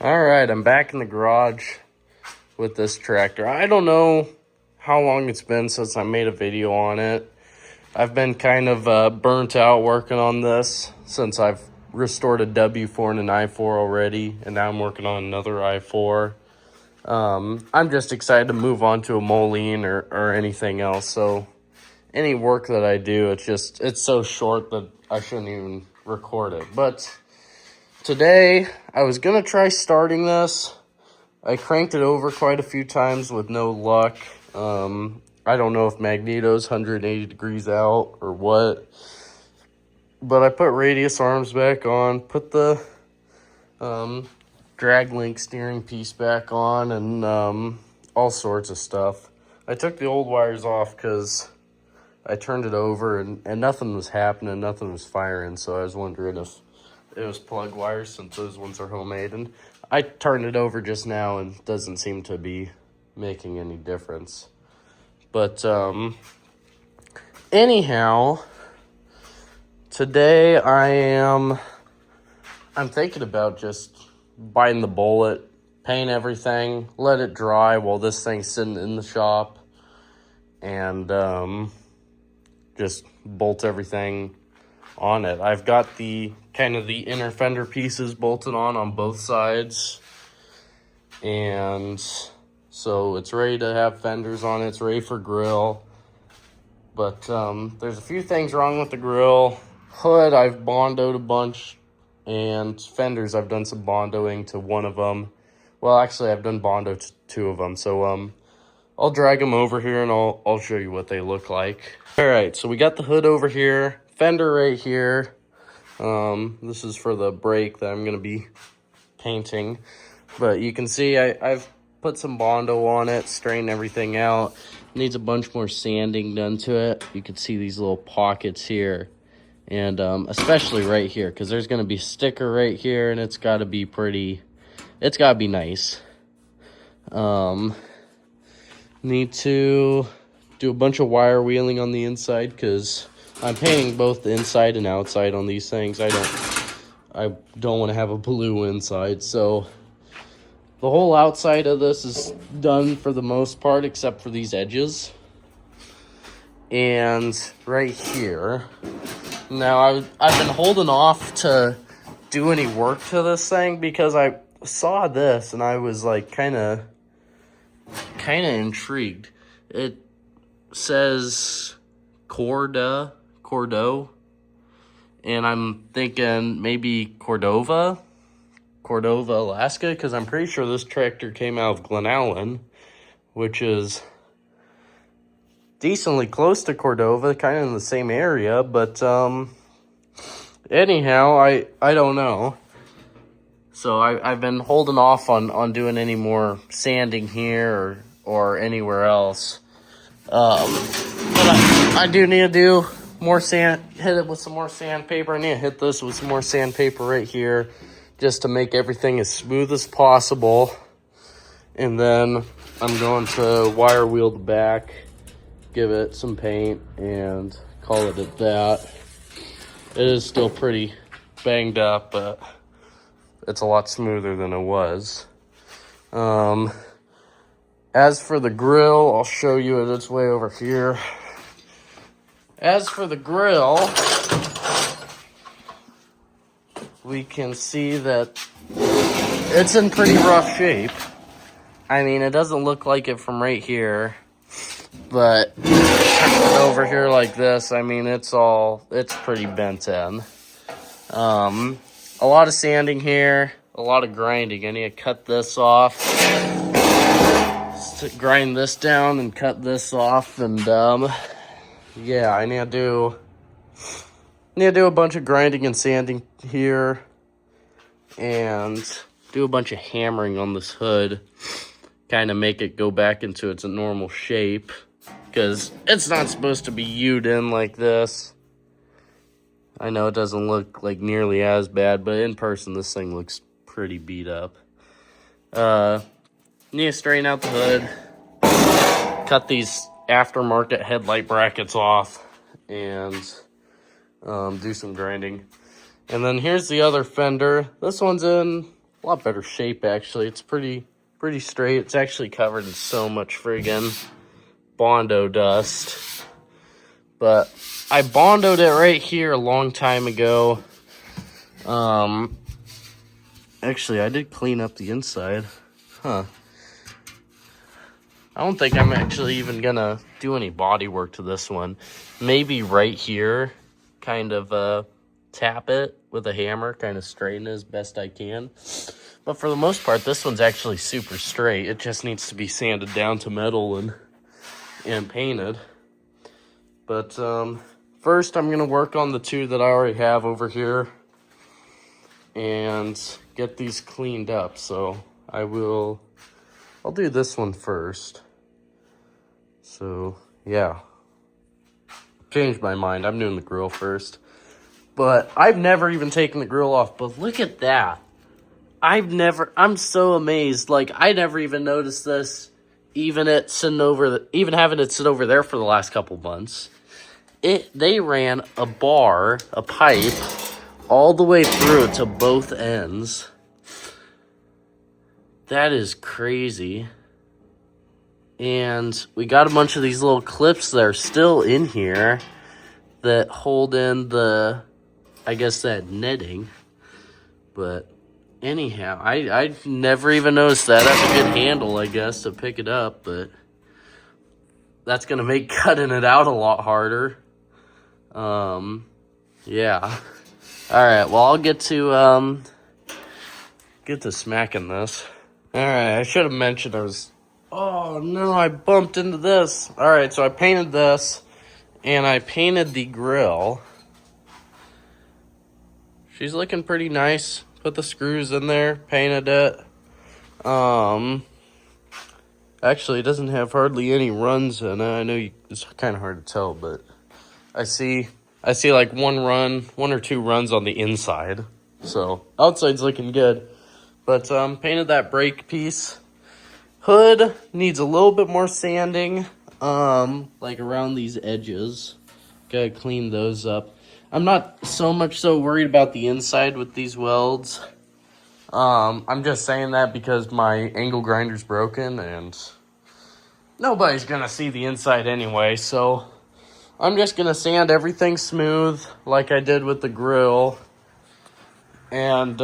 All right, I'm back in the garage with this tractor. I don't know how long it's been since I made a video on it. I've been kind of burnt out working on this since I've restored a W4 and an I-4 already, and now I'm working on another I-4. I'm just excited to move on to a Moline or anything else. So any work that I do, it's so short that I shouldn't even record it. But today, I was going to try starting this. I cranked it over quite a few times with no luck. I don't know if magneto's 180 degrees out or what. But I put radius arms back on, put the drag link steering piece back on, and all sorts of stuff. I took the old wires off because I turned it over and nothing was happening, nothing was firing. So I was wondering if it was plug wires since those ones are homemade. And I turned it over just now and doesn't seem to be making any difference. But anyhow, today I'm thinking about just biting the bullet, paint everything, let it dry while this thing's sitting in the shop, and just bolt everything on it. I've got the inner fender pieces bolted on both sides, and so it's ready to have fenders on it. It's ready for grill. But there's a few things wrong with the grill. Hood, I've bondoed a bunch, and fenders, I've done some bondoing to one of them. Well, actually, I've done bondo to two of them. So I'll drag them over here, and I'll show you what they look like. All right, so we got the hood over here, fender right here. This is for the brake that I'm going to be painting. But you can see I've put some Bondo on it, straightened everything out. Needs a bunch more sanding done to it. You can see these little pockets here. And especially right here, because there's going to be a sticker right here, and it's got to be nice. Need to do a bunch of wire wheeling on the inside, because I'm painting both the inside and outside on these things. I don't want to have a blue inside, so the whole outside of this is done for the most part, except for these edges. And right here, now I've been holding off to do any work to this thing because I saw this and I was like kind of intrigued. It says Cordo, and I'm thinking maybe Cordova, Alaska, because I'm pretty sure this tractor came out of Glen Allen, which is decently close to Cordova, kind of in the same area. But anyhow, I don't know. So I've been holding off on doing any more sanding here or anywhere else. But I do need to do more sand, hit it with some more sandpaper. I need to hit this with some more sandpaper right here just to make everything as smooth as possible. And then I'm going to wire wheel the back, give it some paint, and call it at that. It is still pretty banged up, but it's a lot smoother than it was. As for the grill, I'll show you it. It's way over here. As for the grill, we can see that it's in pretty rough shape. I mean, it doesn't look like it from right here, but over here like this, I mean, it's pretty bent in. A lot of sanding here, a lot of grinding. I need to cut this off, grind this down and cut this off, and yeah, I need to do a bunch of grinding and sanding here, and do a bunch of hammering on this hood, kind of make it go back into its normal shape, because it's not supposed to be U'd in like this. I know it doesn't look like nearly as bad, but in person this thing looks pretty beat up. Need to straighten out the hood, cut these aftermarket headlight brackets off, and do some grinding. And then here's the other fender. This one's in a lot better shape, actually. It's pretty straight. It's actually covered in so much friggin' Bondo dust. But I Bondoed it right here a long time ago. Actually, I did clean up the inside. Huh. I don't think I'm actually even gonna do any body work to this one. Maybe right here, kind of tap it with a hammer, kind of straighten it as best I can. But for the most part, this one's actually super straight. It just needs to be sanded down to metal and painted. But first, I'm gonna work on the two that I already have over here and get these cleaned up. So I'll do this one first. So yeah, changed my mind. I'm doing the grill first. But I've never even taken the grill off. But look at that. I'm so amazed. Like, I never even noticed this, even having it sit over there for the last couple months. They ran a pipe, all the way through it to both ends. That is crazy. And we got a bunch of these little clips that are still in here that hold in that netting. But anyhow, I've never even noticed that. That's a good handle, I guess, to pick it up, but that's going to make cutting it out a lot harder. Yeah. Alright, well, I'll get to smacking this. Alright, I should have mentioned oh no, I bumped into this. Alright, so I painted this, and I painted the grill. She's looking pretty nice. Put the screws in there, painted it. Actually, it doesn't have hardly any runs in it. I know it's kind of hard to tell, but I see like one or two runs on the inside. So outside's looking good. But painted that brake piece. Hood needs a little bit more sanding, like around these edges. Gotta clean those up. I'm not so worried about the inside with these welds. I'm just saying that because my angle grinder's broken and nobody's gonna see the inside anyway, so I'm just gonna sand everything smooth like I did with the grill. And,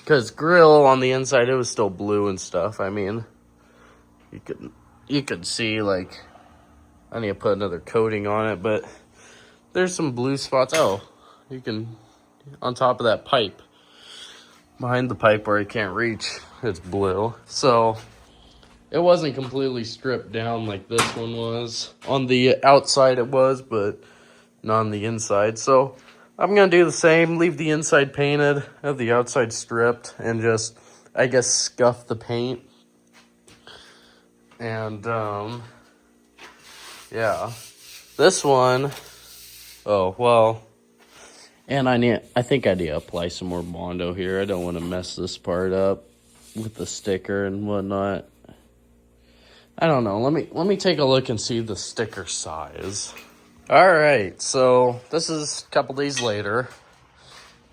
cause grill on the inside, it was still blue and stuff. I mean, you could see, like, I need to put another coating on it, but there's some blue spots. Oh, you can, on top of that pipe, behind the pipe where I can't reach, it's blue. So it wasn't completely stripped down like this one was. On the outside it was, but not on the inside. So I'm going to do the same, leave the inside painted, have the outside stripped, and just, I guess, scuff the paint. And, yeah. This one, oh, well, and I think I need to apply some more Bondo here. I don't want to mess this part up with the sticker and whatnot. I don't know. Let me take a look and see the sticker size. All right, so this is a couple days later,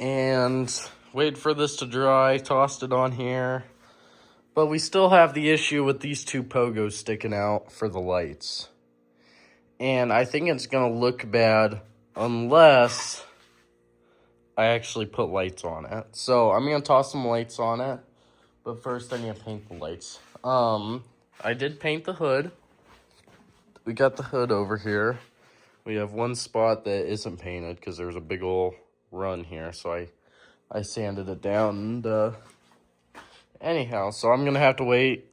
and waited for this to dry, tossed it on here. But we still have the issue with these two pogos sticking out for the lights. And I think it's going to look bad unless I actually put lights on it. So I'm going to toss some lights on it. But first I need to paint the lights. I did paint the hood. We got the hood over here. We have one spot that isn't painted because there's a big old run here. So I sanded it down. And anyhow, so I'm going to have to wait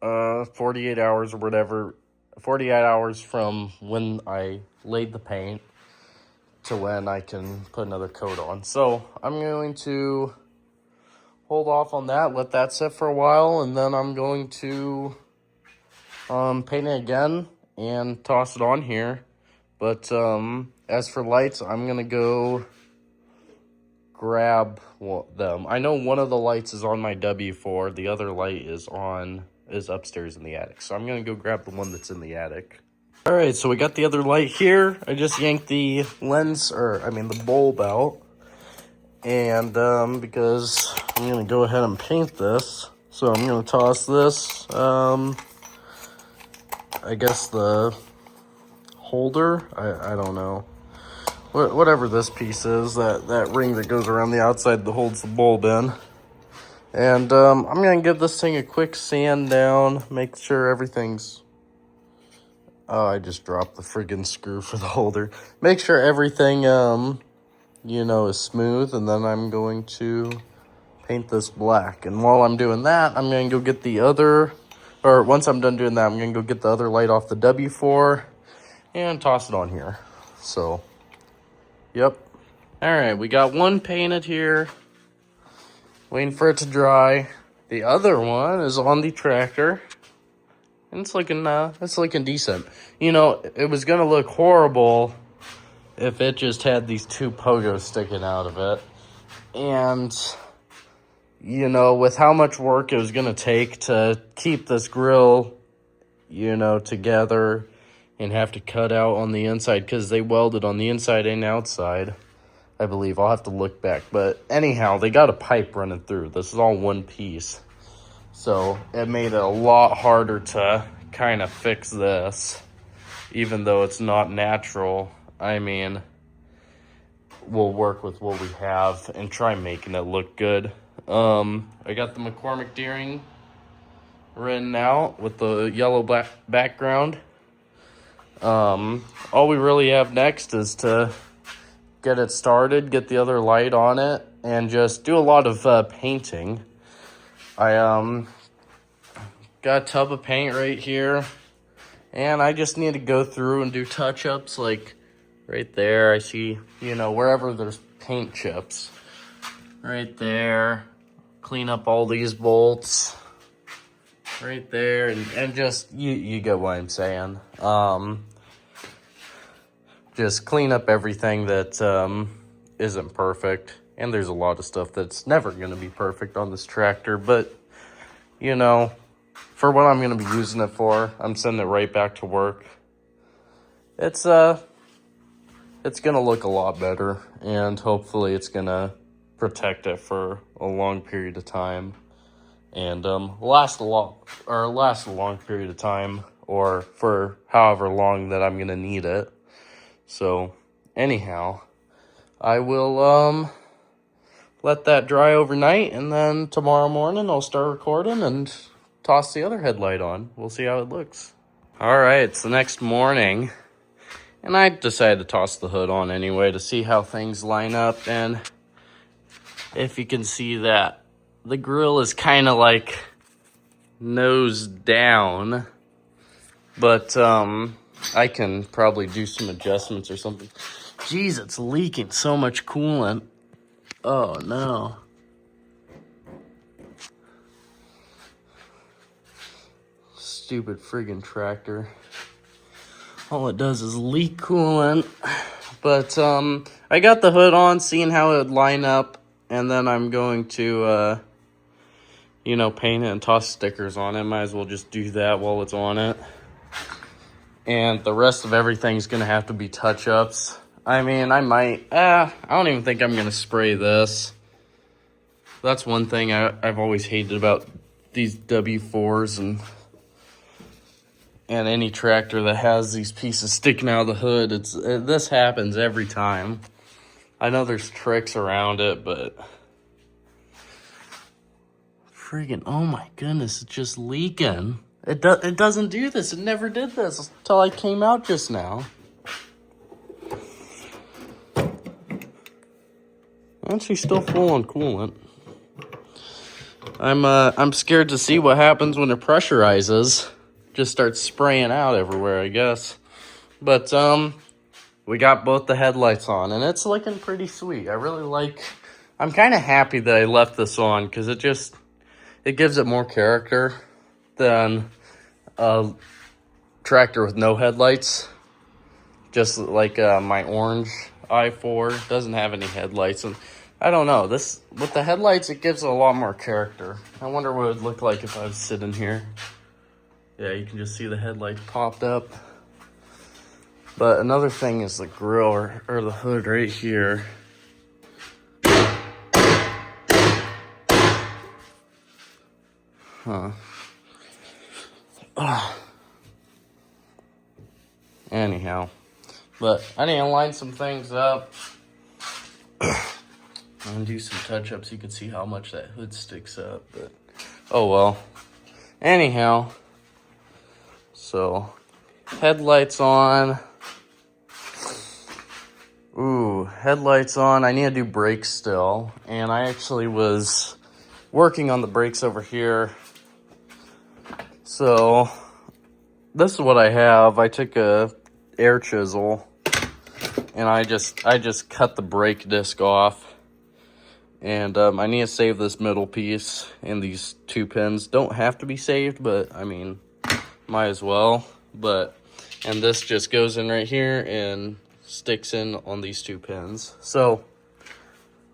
48 hours or whatever. 48 hours from when I laid the paint to when I can put another coat on. So I'm going to hold off on that, let that sit for a while, and then I'm going to paint it again and toss it on here. But as for lights, I'm going to go grab them. I know one of the lights is on my W4. The other light is upstairs in the attic. So I'm going to go grab the one that's in the attic. All right, so we got the other light here. I just yanked the bulb out. And because I'm going to go ahead and paint this. So I'm going to toss this, I guess the holder, I don't know. Whatever this piece is, that ring that goes around the outside that holds the bulb in. And I'm going to give this thing a quick sand down, make sure everything's... Oh, I just dropped the friggin' screw for the holder. Make sure everything, you know, is smooth, and then I'm going to paint this black. And while I'm doing that, I'm going to go get the other, or once I'm done doing that, I'm going to go get the other light off the W4 and toss it on here. So, yep. All right, we got one painted here, waiting for it to dry. The other one is on the tractor. And it's looking decent. You know, it was gonna look horrible if it just had these two pogos sticking out of it. And, you know, with how much work it was gonna take to keep this grill, you know, together and have to cut out on the inside because they welded on the inside and outside, I believe. I'll have to look back. But anyhow, they got a pipe running through. This is all one piece. So it made it a lot harder to kind of fix this, even though it's not natural. I mean, we'll work with what we have and try making it look good. I got the McCormick Deering written out with the yellow black background. All we really have next is to get it started, get the other light on it, and just do a lot of painting. I got a tub of paint right here, and I just need to go through and do touch-ups. Like right there, I see, you know, wherever there's paint chips, right there, clean up all these bolts right there, and just you get what I'm saying. Just clean up everything that isn't perfect. And there's a lot of stuff that's never going to be perfect on this tractor. But, you know, for what I'm going to be using it for, I'm sending it right back to work. It's going to look a lot better. And hopefully it's going to protect it for a long period of time. And last a long period of time. Or for however long that I'm going to need it. So, anyhow, I will... let that dry overnight, and then tomorrow morning I'll start recording and toss the other headlight on. We'll see how it looks. All right, it's the next morning, and I decided to toss the hood on anyway to see how things line up. And if you can see that, the grill is kind of like nose down, but I can probably do some adjustments or something. Jeez, it's leaking so much coolant. Oh, no. Stupid friggin' tractor. All it does is leak coolant. But, I got the hood on, seeing how it would line up. And then I'm going to, you know, paint it and toss stickers on it. Might as well just do that while it's on it. And the rest of everything's going to have to be touch-ups. I mean, I might... I don't even think I'm going to spray this. That's one thing I've always hated about these W4s and any tractor that has these pieces sticking out of the hood. This happens every time. I know there's tricks around it, but friggin', oh my goodness, it's just leaking. It doesn't do this. It never did this until I came out just now. And she's still full on coolant. I'm scared to see what happens when it pressurizes. Just starts spraying out everywhere, I guess. But we got both the headlights on, and it's looking pretty sweet. I'm kind of happy that I left this on, because it gives it more character than a tractor with no headlights. Just like my orange I-4 doesn't have any headlights, and I don't know, this with the headlights, it gives it a lot more character. I wonder what it would look like if I was sitting here. Yeah, you can just see the headlights popped up. But another thing is the grill or the hood right here. Anyhow, but I need to line some things up and do some touch-ups. You can see how much that hood sticks up, but oh well. Anyhow, so headlights on. Ooh, headlights on. I need to do brakes still, and I actually was working on the brakes over here. So this is what I have. I took a air chisel and I just cut the brake disc off. And I need to save this middle piece, and these 2 pins don't have to be saved, but I mean, might as well. And this just goes in right here and sticks in on these 2 pins. So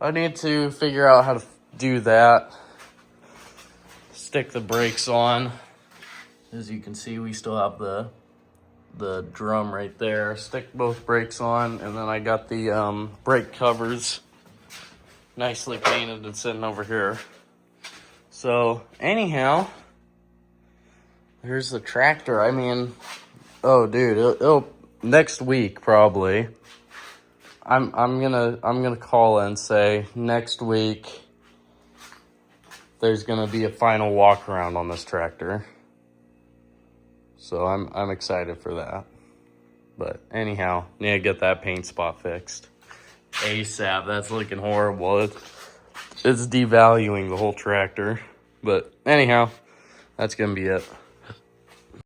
I need to figure out how to do that. Stick the brakes on. As you can see, we still have the drum right there. Stick both brakes on, and then I got the brake covers nicely painted and sitting over here. So anyhow, here's the tractor. I mean, oh dude, it'll next week probably. I'm gonna call and say next week there's gonna be a final walk around on this tractor. So I'm excited for that. But anyhow, need to get that paint spot fixed ASAP. That's looking horrible. It's devaluing the whole tractor. But anyhow, that's gonna be it.